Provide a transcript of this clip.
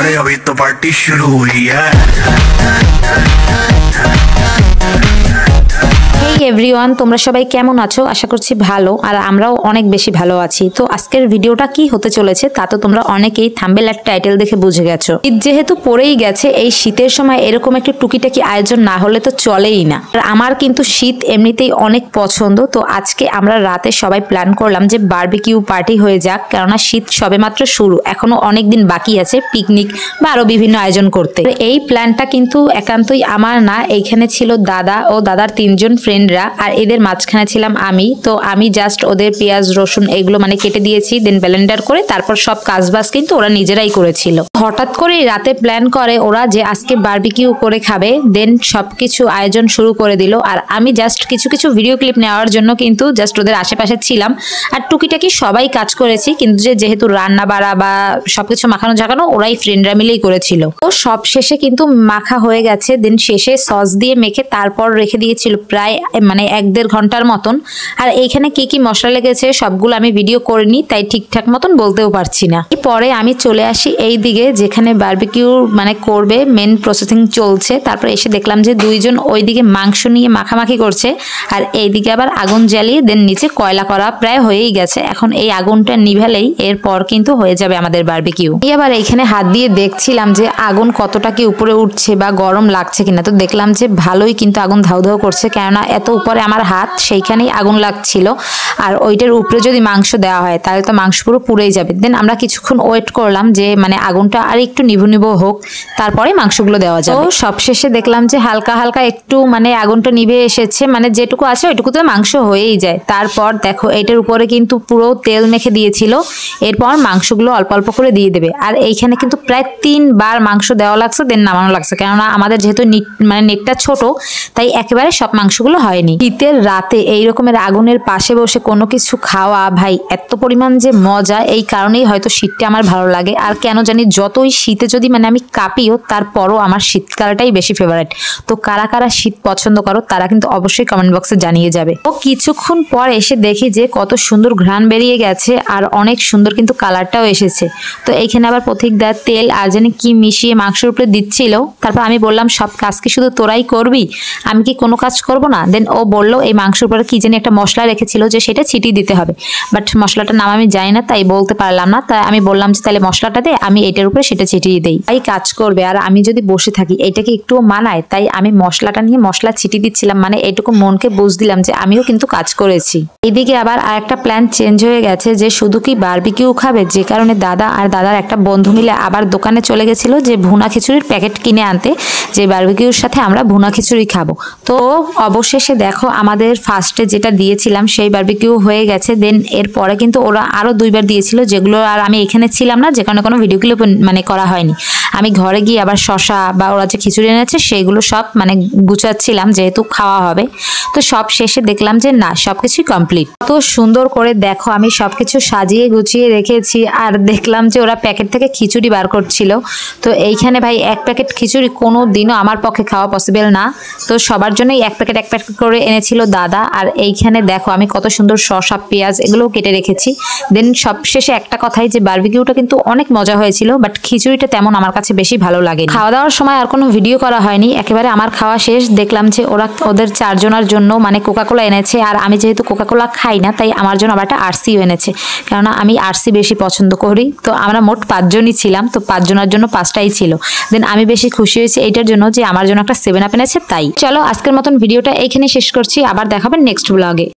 अरे अभी तो पार्टी शुरू हुई है। এভরিওয়ান, তোমরা সবাই কেমন আছো? আশা করছি ভালো, আর আমরাও অনেক বেশি ভালো আছি। তো আজকের ভিডিওটা কি হতে চলেছে তা তো তোমরা অনেকেই থাম্বনেল আর টাইটেল দেখে বুঝে গেছো। শীত যেহেতু পড়েই গেছে, এই শীতের সময় এরকম একটু টুকিটাকি আয়োজন না হলে তো চলেই না। আর আমার কিন্তু শীত এমনিতেই অনেক পছন্দ। তো আজকে আমরা রাতে সবাই প্ল্যান করলাম যে বারবিকিউ পার্টি হয়ে যাক, কেননা শীত সবেমাত্র শুরু, এখনো অনেক দিন বাকি আছে পিকনিক বা আরো বিভিন্ন আয়োজন করতে। এই প্ল্যানটা কিন্তু একান্তই আমার না, এইখানে ছিল দাদা ও দাদার 3 জন ফ্রেন্ডরা, আর এদের মাঝখানে ছিলাম আমি। তো আমি জাস্ট ওদের পেঁয়াজ রসুন এগুলো কেটে দিয়েছি, দেন ব্লেন্ডার করে তারপর সব কাজবাজ কিন্তু ওরা নিজেরাই করেছিল। হঠাৎ করে রাতে প্ল্যান করে ওরা যে আজকে বারবিকিউ করে খাবে, দেন সবকিছু আয়োজন শুরু করে দিল। আর আমি জাস্ট কিছু কিছু ভিডিও ক্লিপ নেওয়ার জন্য কিন্তু জাস্ট ওদের আশেপাশে ছিলাম, আর টুকিটাকি সবাই কাজ করেছি, কিন্তু যেহেতু রান্না বাড়া বা সবকিছু মাখানো ঝাঁকানো ওরাই ফ্রেন্ডরা মিলেই করেছিল। তো সব শেষে কিন্তু মাখা হয়ে গেছে, দেন শেষে সস দিয়ে মেখে তারপর রেখে দিয়েছিল প্রায় 1-1.5 ঘন্টার মতন। আর এইখানে কি কি মশলা লেগেছে সবগুলো আমি ভিডিও করিনি, তাই ঠিকঠাক মতন বলতেও পারছি না। পরে আমি চলে আসি এই দিকে যেখানে বারবিকিউ করবে, মেন প্রসেসিং চলছে। তারপর এসে দেখলাম যে 2 জন ওইদিকে মাংস নিয়ে মাখামাখি করছে, আর এইদিকে আবার আগুন জ্বালিয়ে দেন নিচে কয়লা করা প্রায় হয়েই গেছে। এখন এই আগুনটা নিভালেই এরপর কিন্তু হয়ে যাবে আমাদের বারবিকিউ। আবার এইখানে হাত দিয়ে দেখছিলাম যে আগুন কতটা কি উপরে উঠছে বা গরম লাগছে কিনা। তো দেখলাম যে ভালোই কিন্তু আগুন ধাউ ধাউ করছে, কেননা এত উপরে আমার হাত, সেইখানেই আগুন লাগছিল। আর ওইটার উপরে যদি মাংস দেওয়া হয় তাহলে তো মাংস পুরো পুড়েই যাবে। দেন আমরা কিছুক্ষণ ওয়েট করলাম যে আগুনটা আর একটু নিভু নিভু হোক, তারপরে মাংসগুলো দেওয়া যাবে। তো সবশেষে দেখলাম যে হালকা হালকা একটু আগুনটা নিভে এসেছে, যেটুকু আছে ওইটুকু তো মাংস হয়েই যায়। তারপর দেখো এটার উপরে কিন্তু পুরো তেল মেখে দিয়েছিল, এরপর মাংসগুলো অল্প অল্প করে দিয়ে দেবে। আর এইখানে কিন্তু প্রায় 3 বার মাংস দেওয়া লাগছে, দেন নামানো লাগছে, কেননা আমাদের যেহেতু নেটটা ছোট তাই একেবারে সব মাংসগুলো হয়নি। শীতের রাতে এই রকমের আগুনের পাশে বসে কোনো কিছু খাওয়া ভাই এত পরিমাণ যে মজা, এই কারণেই হয়তো শীতটা আমার ভালো লাগে। আর কেন জানি যতই শীতে যদি আমি কাঁপিও, তারপরও আমার শীতকালটাই বেশি ফেভারিট। তো কারা কারা শীত পছন্দ করো তারা কিন্তু অবশ্যই কমেন্ট বক্সে জানিয়ে যাবে। ও কিছুক্ষণ পর এসে দেখি যে কত সুন্দর ঘ্রাণ বেরিয়ে গেছে, আর অনেক সুন্দর কিন্তু কালারটাও এসেছে। তো এইখানে আবার পথিকদার তেল আর জানি কি মিশিয়ে মাংসের উপরে দিচ্ছিল। তারপর আমি বললাম সব কাজ কি শুধু তোরাই করবি, আমি কি কোনো কাজ করব না? দেন ও বললো এই মাংসের উপরে কি জানি একটা মশলা রেখেছিল যে সেটা ছিটিয়ে দিতে হবে, বাট মশলাটার নাম আমি জানি না তাই বলতে পারলাম না। তাই আমি বললাম যে তাহলে মশলাটা দে, আমি এটার উপরে সেটা ছিটিয়ে দেই। তাই কাজ করবে আর আমি যদি বসে থাকি এটাকে একটুও মানায়, তাই আমি মশলাটা নিয়ে মশলা ছিটিয়ে দিচ্ছিলাম, এটুকু মনকে বুঝ দিলাম যে আমিও কিন্তু কাজ করেছি। এইদিকে আবার আরেকটা প্ল্যান চেঞ্জ হয়ে গেছে যে শুধু কি বারবিকিউ খাবে, যে কারণে দাদা আর দাদার একটা বন্ধু মিলে আবার দোকানে চলে গেছিল যে ভুনা খিচুড়ির প্যাকেট কিনে আনতে, যে বারবিকিউর সাথে আমরা ভুনা খিচুড়ি খাবো। তো অবশেষে দেখো আমাদের ফার্স্টে যেটা দিয়েছিলাম সেই বারবিকিউ হয়ে গেছে। দেন এরপরে কিন্তু ওরা আরো 2 বার দিয়েছিল, যেগুলো আর আমি এখানে ছিলাম না, যে কারণে কোনো ভিডিও ক্লিপ করা হয়নি। আমি ঘরে গিয়ে আবার শশা বা ওরা যে খিচুড়ি এনেছে সেইগুলো সব গুছাচ্ছিলাম, যেহেতু খাওয়া হবে। তো সব শেষে দেখলাম যে না, সবকিছুই কমপ্লিট। তো সুন্দর করে দেখো আমি সবকিছু সাজিয়ে গুছিয়ে রেখেছি, আর দেখলাম যে ওরা প্যাকেট থেকে খিচুড়ি বার করছিল। তো এইখানে ভাই 1 প্যাকেট খিচুড়ি কোনো দিনও আমার পক্ষে খাওয়া পসিবল না। তো সবার জন্যই 1 প্যাকেট করে এনেছিল দাদা। আর এইখানে দেখো আমি কত সুন্দর শসা পেঁয়াজ এগুলোও কেটে রেখেছি। দেন সবশেষে একটা কথাই যে বারবিকিউটা কিন্তু অনেক মজা হয়েছিল, বাট খিচুড়িটা তেমন আমার কাছে বেশি ভালো লাগে। খাওয়া দাওয়ার সময় আর কোনো ভিডিও করা হয়নি, একেবারে আমার খাওয়া শেষ। দেখলাম যে ওদের 4 জনের জন্য কোকাকোলা এনেছে, আর আমি যেহেতু কোকাকোলা খাই না তাই আমার জন্য আবার একটা আরসিও এনেছে, কেননা আমি আরসি বেশি পছন্দ করি। তো আমরা মোট 5 জনই ছিলাম, তো 5 জনের জন্য 5টাই ছিল। দেন আমি বেশি খুশি হয়েছি এইটার জন্য যে আমার জন্য একটা 7 আপ এনেছে। তাই চলো আজকের মতন ভিডিওটা এইখানে শেষ করছি, আবার দেখাবেন নেক্সট ব্লগে।